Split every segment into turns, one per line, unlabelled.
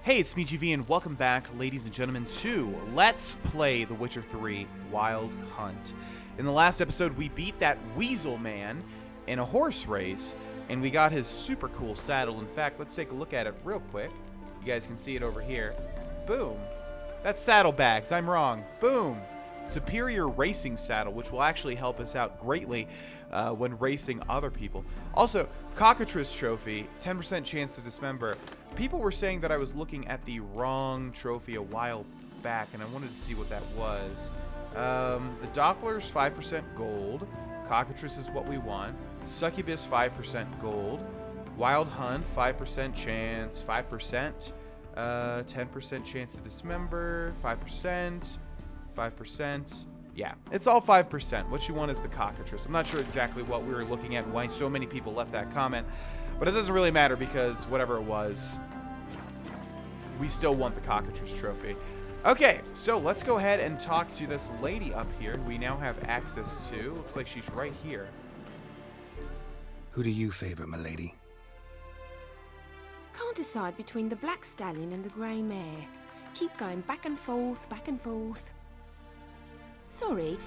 Hey, it's me, GV, and welcome back, ladies and gentlemen, to Let's Play The Witcher 3 Wild Hunt. In the last episode, we beat that weasel man in a horse race, and we got his super cool saddle. In fact, let's take a look at it real quick. You guys can see it over here. Boom. That's saddlebags. I'm wrong. Boom. Superior racing saddle, which will actually help us out greatly when racing other people. Also, cockatrice trophy, 10% chance to dismember. People were saying that I was looking at the wrong trophy a while back, and I wanted to see what that was. The Doppler's 5% gold. Cockatrice is what we want. Succubus, 5% gold. Wild Hunt, 5% chance. 5%. 10% chance to dismember. 5%. 5%. Yeah, it's all 5%. What you want is the cockatrice. I'm not sure exactly what we were looking at and why so many people left that comment, but it doesn't really matter because whatever it was, we still want the cockatrice trophy. Okay, so let's go ahead and talk to this lady up here we now have access to. Looks like she's right here.
Who do you favor, milady?
Can't decide between the black stallion and the grey mare. Keep going back and forth, back and forth. Sorry,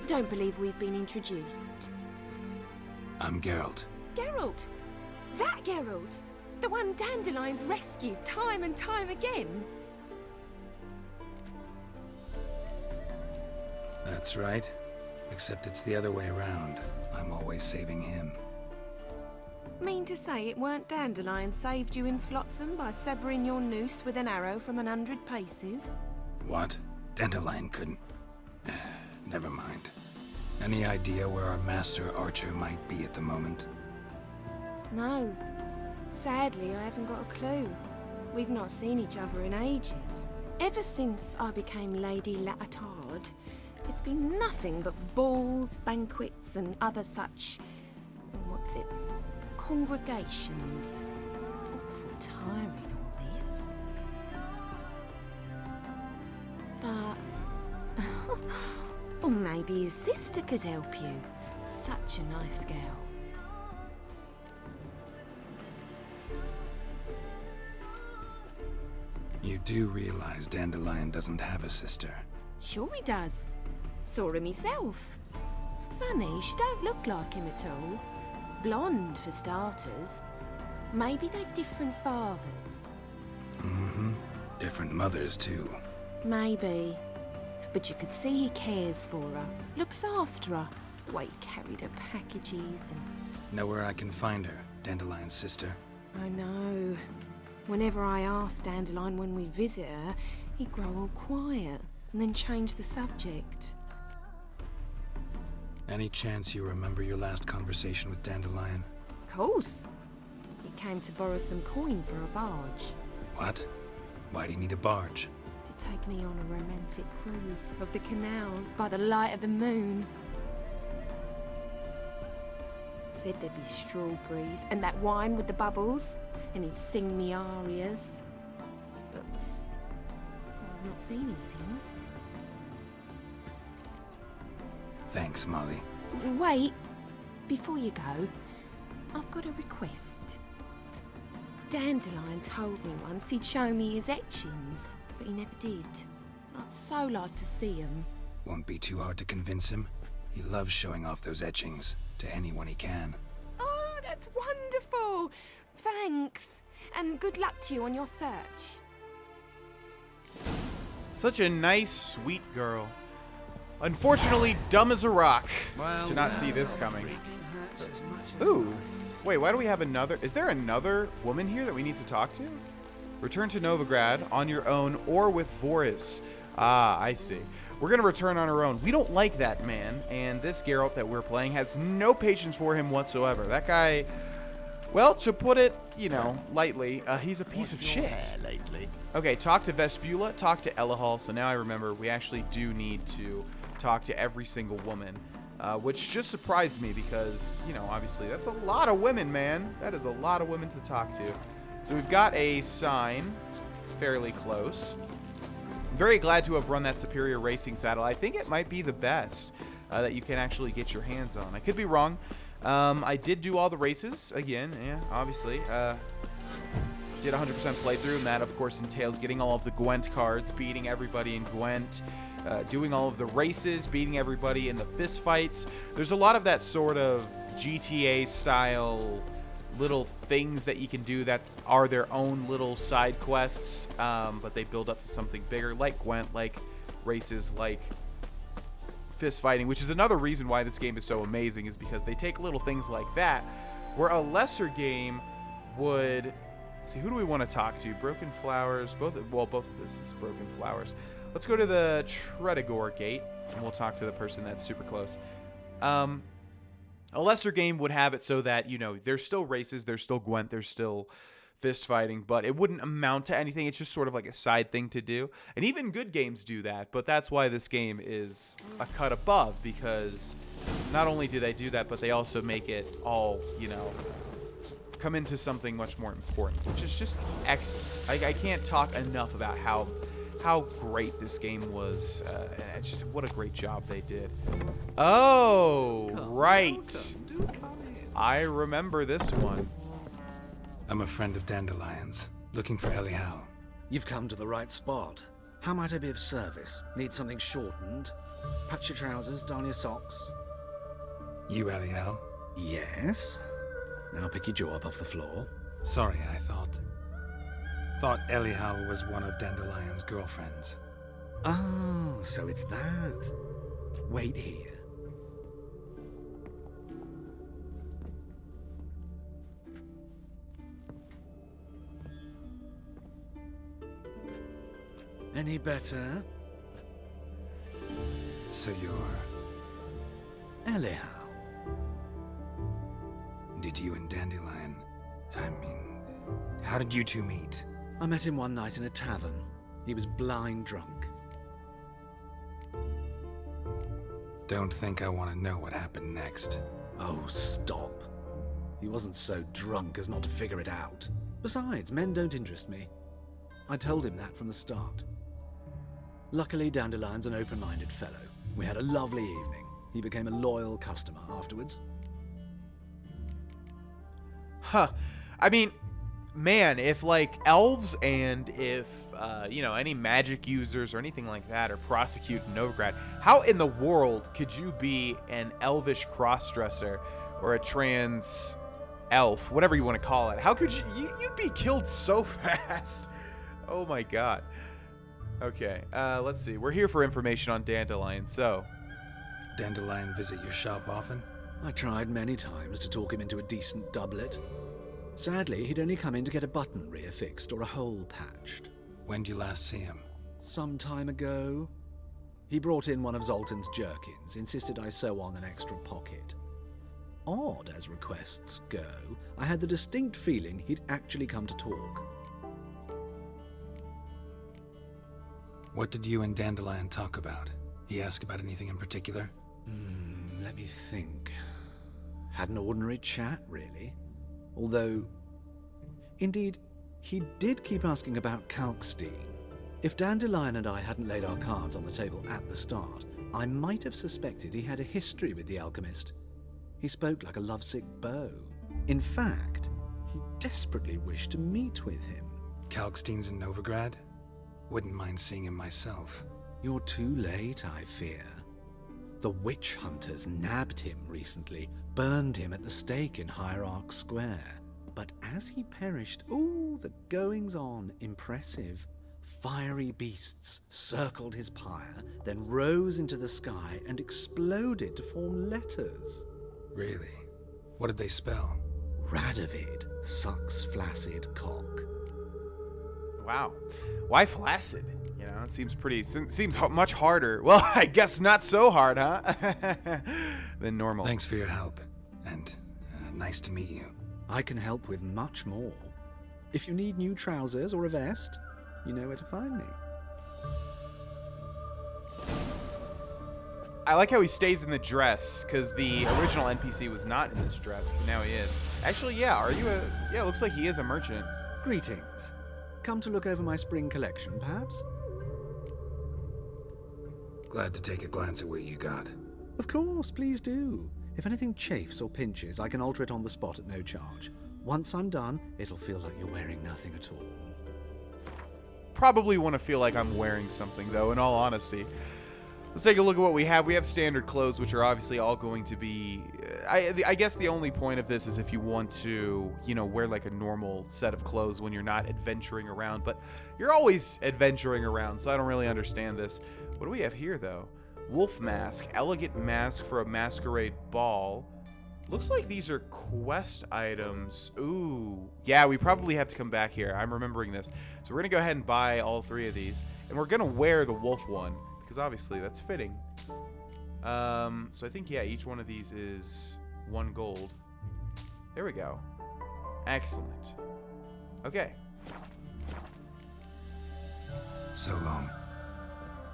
don't believe we've been introduced.
I'm Geralt.
Geralt! That Geralt! The one Dandelion's rescued time and time again.
That's right. Except it's the other way around. I'm always saving him.
Mean to say it weren't Dandelion saved you in Flotsam by severing your noose with an arrow from 100 paces?
What? Dandelion couldn't... Never mind. Any idea where our master archer might be at the moment?
No. Sadly, I haven't got a clue. We've not seen each other in ages. Ever since I became Lady Latard, it's been nothing but balls, banquets, and other such... what's it? Congregations. Awful tiring, all this. But... or maybe his sister could help you. Such a nice girl.
You do realize Dandelion doesn't have a sister?
Sure he does. Saw him myself. Funny, she don't look like him at all. Blonde, for starters. Maybe they've different fathers.
Mm-hmm. Different mothers, too.
Maybe. But you could see he cares for her. Looks after her. The way he carried her packages and...
Know where I can find her, Dandelion's sister?
I know. Whenever I asked Dandelion when we'd visit her, he'd grow all quiet and then change the subject.
Any chance you remember your last conversation with Dandelion?
Of course. He came to borrow some coin for a barge.
What? Why do you need a barge?
To take me on a romantic cruise of the canals by the light of the moon. Said there'd be strawberries and that wine with the bubbles, and he'd sing me arias. But I've not seen him since.
Thanks, Molly.
Wait, before you go, I've got a request. Dandelion told me once he'd show me his etchings, but he never did. I'd so like to see them.
Won't be too hard to convince him. He loves showing off those etchings to anyone he can.
Oh, that's wonderful! Thanks, and good luck to you on your search.
Such a nice, sweet girl. Unfortunately, dumb as a rock to not see this coming. Ooh. Wait, why do we have another? Is there another woman here that we need to talk to? Return to Novigrad on your own or with Voris. Ah, I see. We're going to return on our own. We don't like that man, and this Geralt that we're playing has no patience for him whatsoever. That guy, well, to put it, you know, lightly, he's a piece of shit. Okay, talk to Vespula, talk to Elahal. So now I remember we actually do need to talk to every single woman, which just surprised me because, you know, obviously that's a lot of women, man. That is a lot of women to talk to. So we've got a sign fairly close. I'm very glad to have run that superior racing saddle. I think it might be the best that you can actually get your hands on. I could be wrong. I did do all the races again, yeah, obviously. did 100% playthrough, and that, of course, entails getting all of the Gwent cards, beating everybody in Gwent, doing all of the races, beating everybody in the fist fights. There's a lot of that sort of GTA-style little things that you can do that are their own little side quests, but they build up to something bigger, like Gwent, like races, like fist fighting, which is another reason why this game is so amazing, is because they take little things like that, where a lesser game would... Let's see, who do we want to talk to? Broken Flowers, both of this is Broken Flowers. Let's go to the Tredegor Gate, and we'll talk to the person that's super close. A lesser game would have it so that, you know, there's still races, there's still Gwent, there's still fist fighting, but it wouldn't amount to anything. It's just sort of like a side thing to do. And even good games do that, but that's why this game is a cut above, because not only do they do that, but they also make it all, you know, come into something much more important, which is just excellent. I can't talk enough about how great this game was, and just what a great job they did. Oh, right. I remember this one.
I'm a friend of Dandelion's, looking for Elial.
You've come to the right spot. How might I be of service? Need something shortened? Patch your trousers, darn your socks.
You Elial?
Yes. Now pick your jaw up off the floor.
Sorry, I thought Elial was one of Dandelion's girlfriends.
Oh, so it's that. Wait here. Any better?
So you're...
Elial.
Did you and Dandelion... how did you two meet?
I met him one night in a tavern. He was blind drunk.
Don't think I want to know what happened next.
Oh, stop. He wasn't so drunk as not to figure it out. Besides, men don't interest me. I told him that from the start. Luckily, Dandelion's an open-minded fellow. We had a lovely evening. He became a loyal customer afterwards.
Huh. I mean, man, if, like, elves and if, you know, any magic users or anything like that are prosecuted in Novigrad, how in the world could you be an elvish crossdresser or a trans elf, whatever you want to call it? How could you'd be killed so fast? Oh my god. Okay, let's see. We're here for information on Dandelion, so...
Dandelion visit your shop often?
I tried many times to talk him into a decent doublet. Sadly, he'd only come in to get a button reaffixed or a hole patched.
When did you last see him?
Some time ago. He brought in one of Zoltan's jerkins, insisted I sew on an extra pocket. Odd as requests go, I had the distinct feeling he'd actually come to talk.
What did you and Dandelion talk about? He asked about anything in particular?
Let me think. Had an ordinary chat, really. Although, indeed, he did keep asking about Kalkstein. If Dandelion and I hadn't laid our cards on the table at the start, I might have suspected he had a history with the alchemist. He spoke like a lovesick beau. In fact, he desperately wished to meet with him.
Kalkstein's in Novigrad? Wouldn't mind seeing him myself.
You're too late, I fear. The witch hunters nabbed him recently, burned him at the stake in Hierarch Square. But as he perished, ooh, the goings-on, impressive. Fiery beasts circled his pyre, then rose into the sky and exploded to form letters.
Really? What did they spell?
Radovid sucks flaccid cock.
Wow. Why flaccid? You know, it seems much harder. Well, I guess not so hard, huh? Than normal.
Thanks for your help, and nice to meet you.
I can help with much more. If you need new trousers or a vest, you know where to find me.
I like how he stays in the dress, because the original NPC was not in this dress, but now he is. Actually, yeah, it looks like he is a merchant.
Greetings. Come to look over my spring collection, perhaps?
Glad to take a glance at what you got.
Of course, please do. If anything chafes or pinches, I can alter it on the spot at no charge. Once I'm done, it'll feel like you're wearing nothing at all.
Probably want to feel like I'm wearing something, though, in all honesty. Let's take a look at what we have. We have standard clothes, which are obviously all going to be... I guess the only point of this is if you want to, you know, wear like a normal set of clothes when you're not adventuring around. But you're always adventuring around, so I don't really understand this. What do we have here, though? Wolf mask. Elegant mask for a masquerade ball. Looks like these are quest items. Ooh. Yeah, we probably have to come back here. I'm remembering this. So we're going to go ahead and buy all 3 of these. And we're going to wear the wolf one. Because obviously that's fitting. So I think, yeah, each one of these is 1 gold. There we go. Excellent. Okay.
So long.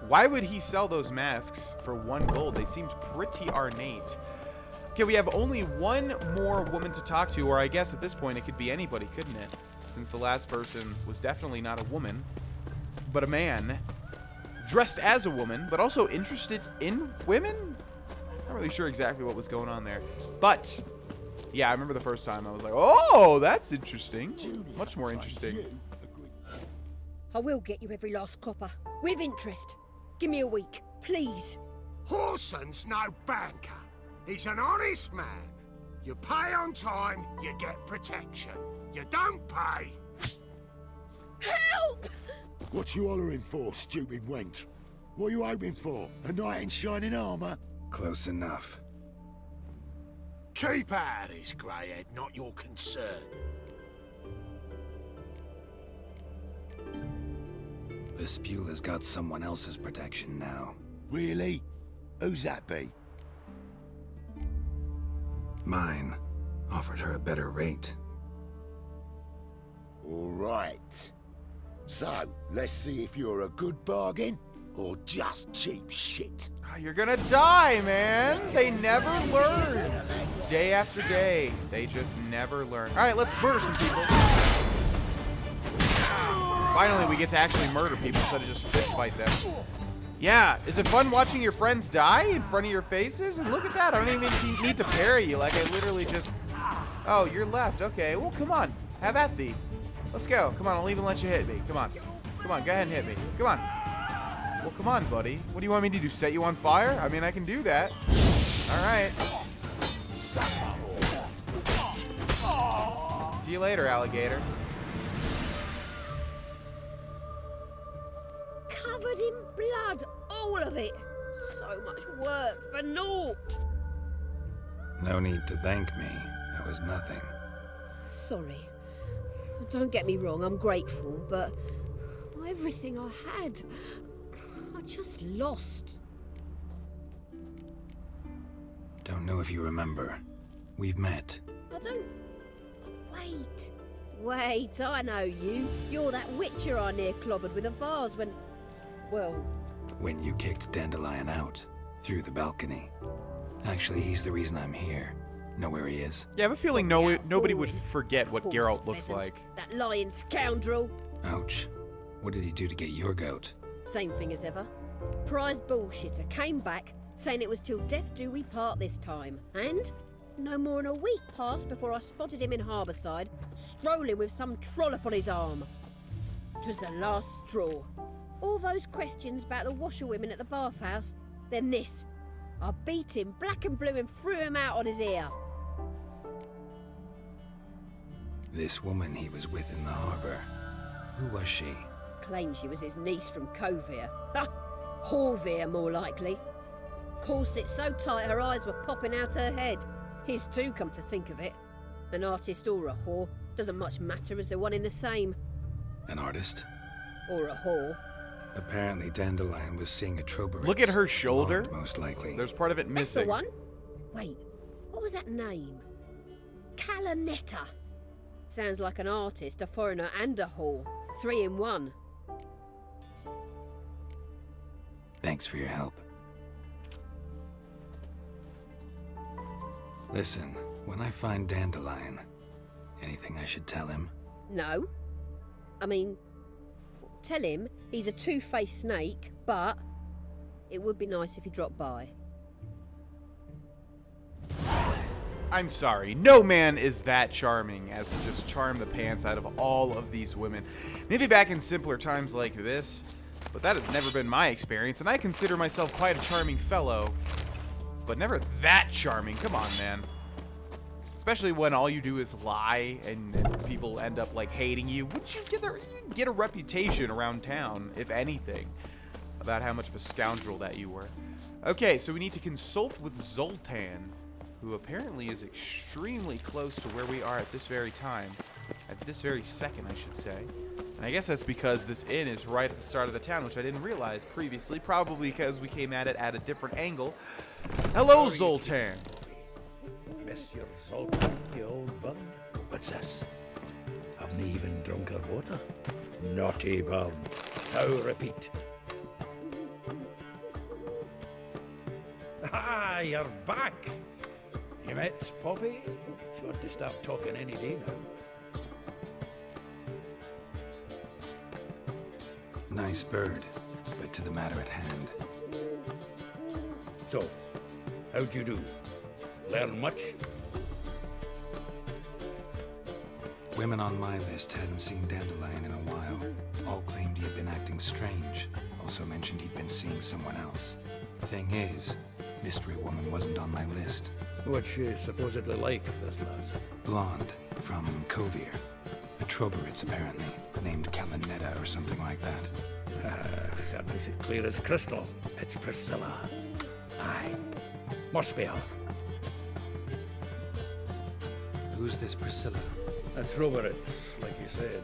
Why would he sell those masks for 1 gold? They seemed pretty ornate. Okay, we have only 1 more woman to talk to, or I guess at this point it could be anybody, couldn't it? Since the last person was definitely not a woman, but a man. Dressed as a woman, but also interested in women? Not really sure exactly what was going on there. But, yeah, I remember the first time I was like, oh, that's interesting. Much more interesting.
I will get you every last copper, with interest. Give me a week, please.
Horson's no banker. He's an honest man. You pay on time, you get protection. You don't pay.
Help!
What you hollering for, stupid wench? What you hoping for? A knight in shining armour?
Close enough.
Keep out of this, greyhead, not your concern.
Vespula's got someone else's protection now.
Really? Who's that be?
Mine. Offered her a better rate.
All right. So, let's see if you're a good bargain or just cheap shit.
Oh, you're gonna die, man. They never learn. Day after day, they just never learn. All right, let's murder some people. Finally, we get to actually murder people instead of just fist fight them. Yeah, is it fun watching your friends die in front of your faces? And look at that, I don't even need to parry you. Like, I literally just... Oh, you're left. Okay, well, come on. Have at thee. Let's go. Come on, I'll even let you hit me. Come on. Come on, go ahead and hit me. Come on. Well, come on, buddy. What do you want me to do? Set you on fire? I mean, I can do that. All right. See you later, alligator.
Covered in blood, all of it. So much work for naught.
No need to thank me. That was nothing.
Sorry. Don't get me wrong, I'm grateful, but everything I had, I just lost.
Don't know if you remember. We've met.
I don't... Wait, I know you. You're that witcher I near clobbered with a vase when... Well...
When you kicked Dandelion out. Through the balcony. Actually, he's the reason I'm here. Know where he is?
Yeah, I have a feeling nobody would forget what Geralt looks like.
That lying scoundrel.
Ouch. What did he do to get your goat?
Same thing as ever. Prize bullshitter came back, saying it was till death do we part this time. And no more than a week passed before I spotted him in Harbourside, strolling with some trollop on his arm. 'Twas the last straw. All those questions about the washerwomen at the bathhouse, then this. I beat him black and blue and threw him out on his ear.
This woman he was with in the harbour. Who was she?
Claimed she was his niece from Kovir. Ha! Horvir, more likely. Corset so tight her eyes were popping out her head. His too, come to think of it. An artist or a whore doesn't much matter as they're one in the same.
An artist?
Or a whore.
Apparently Dandelion was seeing a Troberix.
Look at her shoulder.
Blonde, most likely.
There's part of it missing.
That's the one. Wait, what was that name? Calanetta. Sounds like an artist, a foreigner and a whore. 3 in 1.
Thanks for your help. Listen, when I find Dandelion, anything I should tell him?
No. I mean, tell him he's a two-faced snake, but it would be nice if he dropped by.
I'm sorry, no man is that charming as to just charm the pants out of all of these women. Maybe back in simpler times like this, but that has never been my experience, and I consider myself quite a charming fellow, but never that charming. Come on, man. Especially when all you do is lie and people end up like hating you. Would you get a reputation around town, if anything, about how much of a scoundrel that you were? Okay, so we need to consult with Zoltan, who apparently is extremely close to where we are at this very time. At this very second, I should say. And I guess that's because this inn is right at the start of the town, which I didn't realize previously, probably because we came at it at a different angle. Hello, Zoltan.
Monsieur Zoltan, you old bird. What's this? Haven't even drunk her water? Naughty bird. Now repeat. Ah, you're back. You met Poppy? She ought to start talking any day now.
Nice bird, but to the matter at hand.
So, how'd you do? Learn much?
Women on my list hadn't seen Dandelion in a while. All claimed he had been acting strange. Also mentioned he'd been seeing someone else. Thing is, Mystery Woman wasn't on my list.
What's she supposedly like, this lass?
Blonde, from Kovir. A Troberitz, apparently, named Kalinetta or something like that.
That makes it clear as crystal. It's Priscilla. Aye. Must be her.
Who's this Priscilla?
A Troberitz, like you said.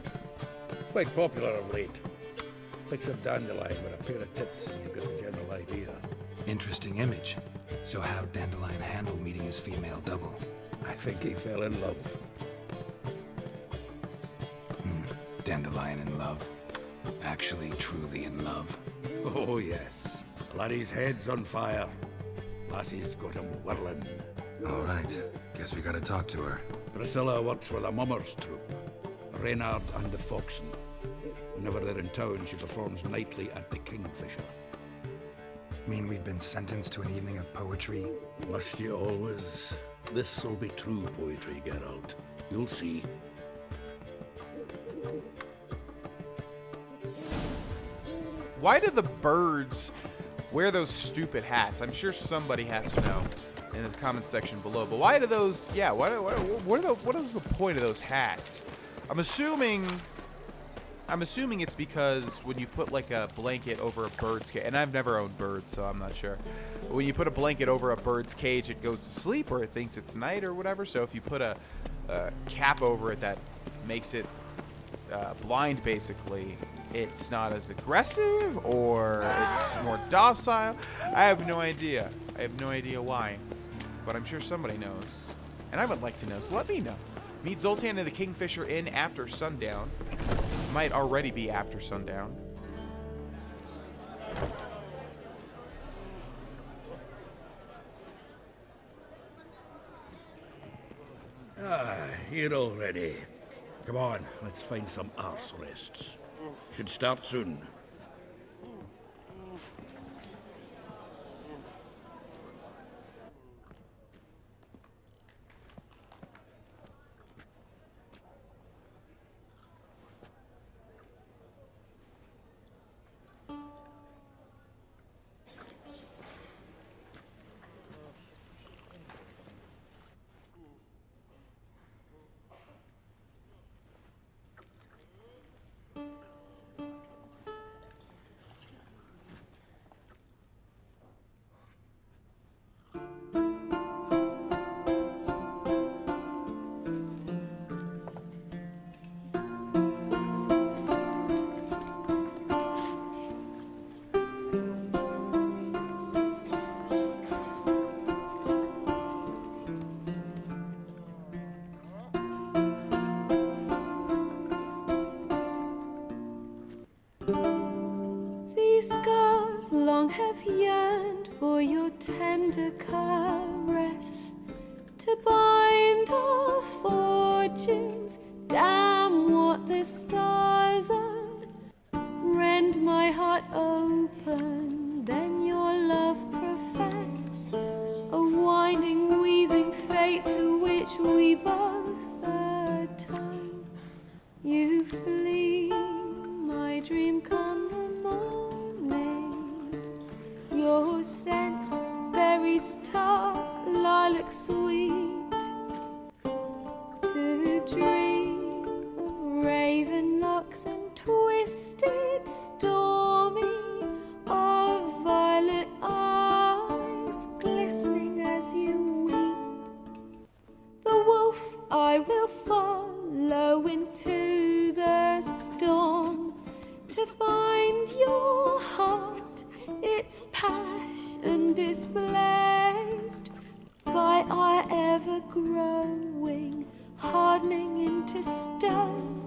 Quite popular of late. Picks up Dandelion with a pair of tits and you've got the general idea.
Interesting image. So how'd Dandelion handle meeting his female double?
I think he fell in love.
Dandelion in love. Actually, truly in love.
Oh, yes. Laddie's head's on fire. Lassie's got him whirling.
All right. Guess we gotta talk to her.
Priscilla works with a mummers troupe. Reynard and the Foxen. Whenever they're in town, she performs nightly at the Kingfisher.
Mean we've been sentenced to an evening of poetry?
Must you always? This'll be true poetry, Geralt. You'll see.
Why do the birds wear those stupid hats? I'm sure somebody has to know in the comment section below. But why do those? Yeah, what is the point of those hats? I'm assuming it's because when you put like a blanket over a bird's cage, and I've never owned birds, so I'm not sure. But when you put a blanket over a bird's cage, it goes to sleep, or it thinks it's night, or whatever. So if you put a cap over it that makes it blind, basically, it's not as aggressive, or it's more docile. I have no idea. I have no idea why, but I'm sure somebody knows, and I would like to know. So let me know. Meet Zoltan in the Kingfisher Inn after sundown. Might already be after sundown.
Ah, here already. Come on, let's find some arse rests. Should start soon.
These scars long have yearned for your tender caress, to bind our fortunes. Damn what the stars are. Rend my heart open, then your love profess. A winding, weaving fate to we both atone. You flee, my dream come the morning. Your scent, berries tart, lilac sweet. To dream of raven locks and twisted, stormy, of violet eyes glistening as you weep. The wolf I will follow into the storm to find your heart, its passion displaced by our ever-growing, hardening into stone.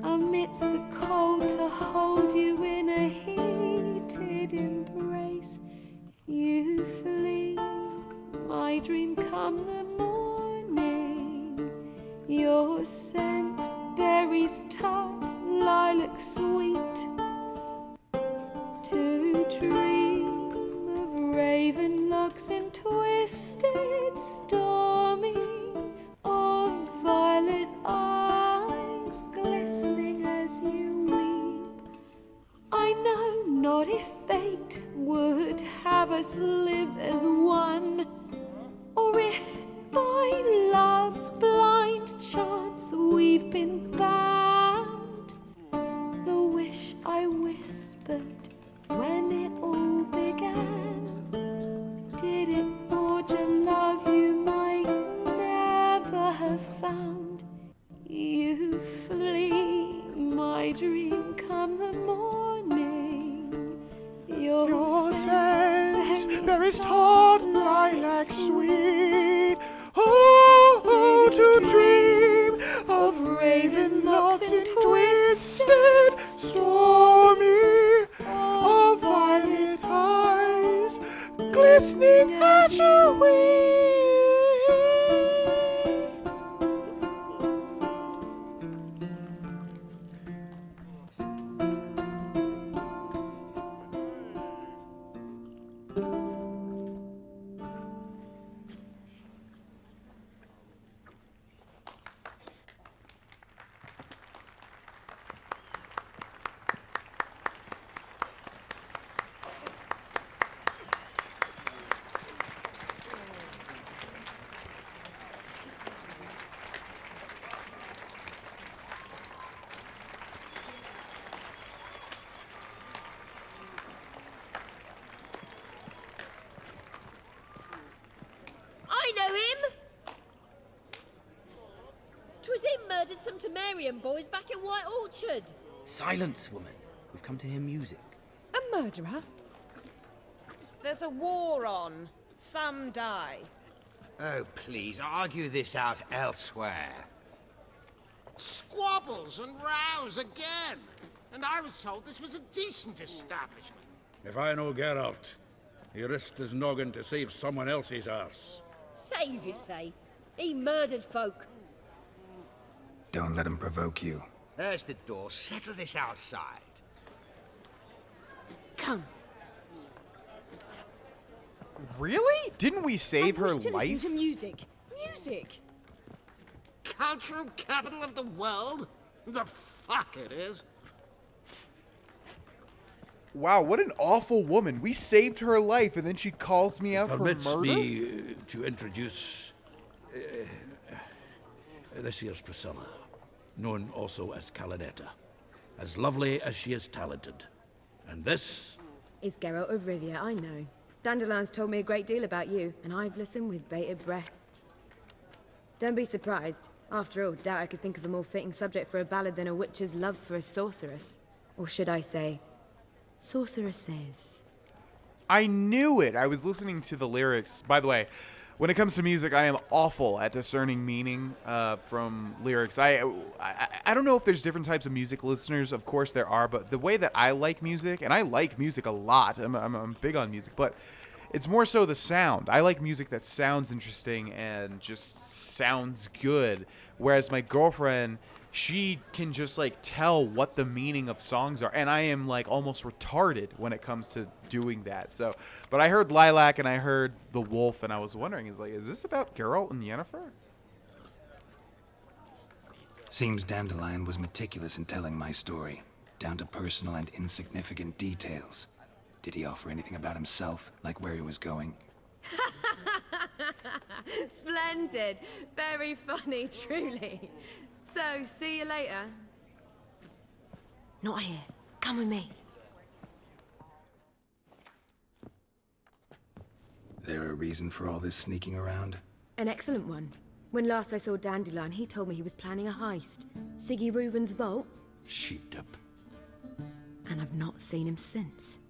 Amidst the cold to hold you in a heated embrace. You flee, my dream come the morning. Your scent, berries tart, lilac sweet. To dream of raven locks and twisted, stormy, of violet eyes glistening as you weep. I know not if fate would have us live as one, or if by love's blind chance we've been bound. The wish I whispered when it all began, did it forge a love you might never have found? You flee, my dream come the morning. Your
scent, berries tart, lilac sweet. Oh, to dream of raven locks and twisted, stormy, of violet eyes glistening at your wings.
I know him! 'Twas him murdered some Temerian boys back in White Orchard.
Silence, woman. We've come to hear music.
A murderer? There's a war on. Some die.
Oh, please, argue this out elsewhere.
Squabbles and rows again. And I was told this was a decent establishment.
If I know Geralt, he risked his noggin to save someone else's arse.
Save, you say? He murdered folk.
Don't let him provoke you.
There's the door. Settle this outside.
Come.
Really? Didn't we save her
I wish to
life?
listen to music. Music.
Cultural capital of the world? The fuck it is.
Wow, what an awful woman. We saved her life and then she calls me out for
Permits
murder?
me to introduce this here's Priscilla, known also as Calinetta. As lovely as she is talented. And this
is Geralt of Rivia, I know. Dandelion's told me a great deal about you, and I've listened with bated breath. Don't be surprised. After all, doubt I could think of a more fitting subject for a ballad than a witch's love for a sorceress. Or should I say, sorceresses.
I knew it. I was listening to the lyrics. By the way, when it comes to music, I am awful at discerning meaning from lyrics. I don't know if there's different types of music listeners. Of course there are, but the way that I like music, and I like music a lot. I'm big on music, but it's more so the sound. I like music that sounds interesting and just sounds good. Whereas my girlfriend, she can just like tell what the meaning of songs are, and I am like almost retarded when it comes to doing that. So, but I heard Lilac and I heard The Wolf, and I was wondering, is this about Geralt and Yennefer?
Seems Dandelion was meticulous in telling my story, down to personal and insignificant details. Did he offer anything about himself, like where he was going?
Splendid. Very funny, truly. So, see you later. Not here. Come with me.
There a reason for all this sneaking around?
An excellent one. When last I saw Dandelion, he told me he was planning a heist. Siggy Reuven's vault.
Sheep-up.
And I've not seen him since.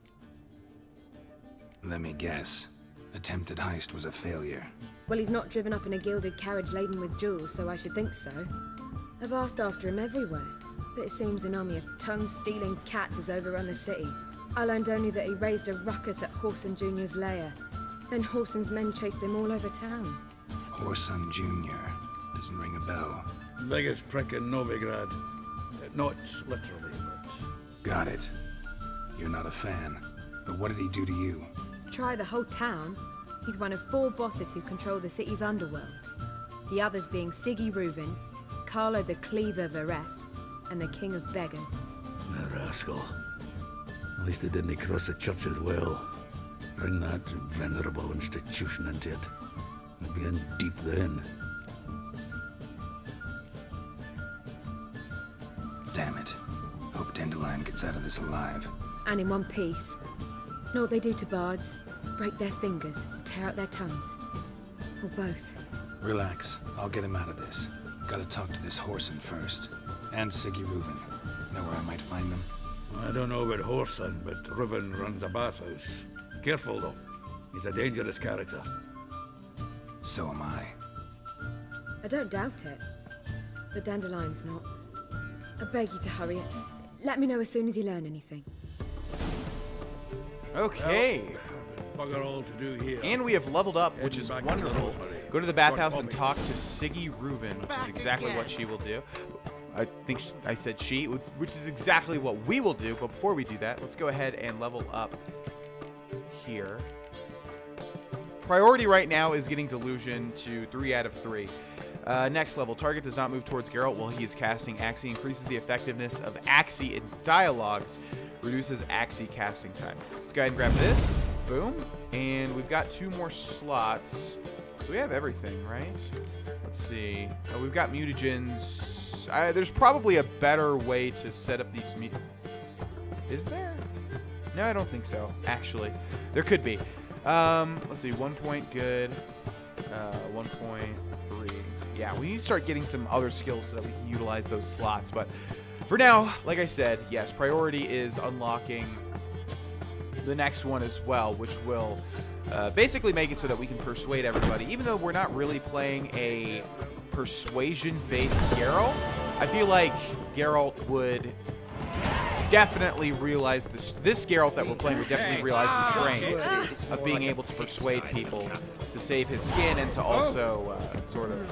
Let me guess. Attempted heist was a failure.
Well, he's not driven up in a gilded carriage laden with jewels, so I should think so. I've asked after him everywhere, but it seems an army of tongue-stealing cats has overrun the city. I learned only that he raised a ruckus at Whoreson Jr.'s lair. Then Whoreson's men chased him all over town.
Whoreson Jr. Doesn't ring a bell.
Biggest prick in Novigrad. Not literally, but...
Got it. You're not a fan. But what did he do to you?
Try the whole town. He's one of 4 bosses who control the city's underworld. The others being Siggy Reuven, Carlo the Cleaver Varese, and the King of Beggars.
The rascal. At least he didn't cross the church as well. Bring that venerable institution into it. We'll be in deep then.
Damn it. Hope Dandelion gets out of this alive.
And in one piece. Know what they do to bards? Break their fingers, tear out their tongues. Or both.
Relax. I'll get him out of this. Gotta talk to this Whoreson first. And Siggy Reuven. Know where I might find them?
I don't know about Whoreson, but Reuven runs a bathhouse. Careful, though. He's a dangerous character.
So am I.
I don't doubt it. But Dandelion's not. I beg you to hurry. Let me know as soon as you learn anything.
Okay.
Well, bugger all to do here.
And we have leveled up, which is
Heading back to
wonderful.
Rosemary.
Go to the bathhouse and talk to Siggy Reuven, which is exactly what she will do. I think I said she, which is exactly what we will do. But before we do that, let's go ahead and level up here. Priority right now is getting Delusion to 3 out of 3. Next level, target does not move towards Geralt while he is casting Axii. Increases the effectiveness of Axii in dialogues. Reduces Axii casting time. Let's go ahead and grab this. Boom. And we've got 2 more slots. So we have everything, right? Let's see. Oh, we've got mutagens. There's probably a better way to set up these Is there? No, I don't think so, actually. There could be. Let's see. 1 point, good. 1.3. Yeah, we need to start getting some other skills so that we can utilize those slots. But for now, like I said, yes, priority is unlocking the next one as well, which will basically make it so that we can persuade everybody. Even though we're not really playing a persuasion-based Geralt, I feel like Geralt would definitely realize this Geralt that we're playing would definitely realize the strength of being able to persuade people to save his skin and to also sort of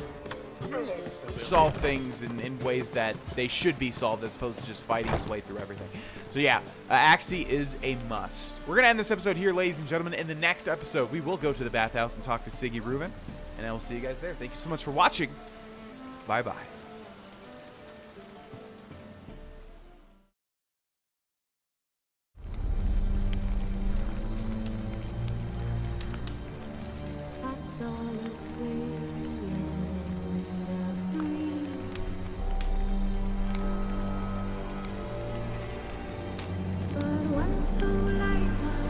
solve things in ways that they should be solved as opposed to just fighting his way through everything. So yeah, Axii is a must. We're going to end this episode here, ladies and gentlemen. In the next episode, we will go to the bathhouse and talk to Siggy Reuven, and I will see you guys there. Thank you so much for watching. Bye-bye.
So light.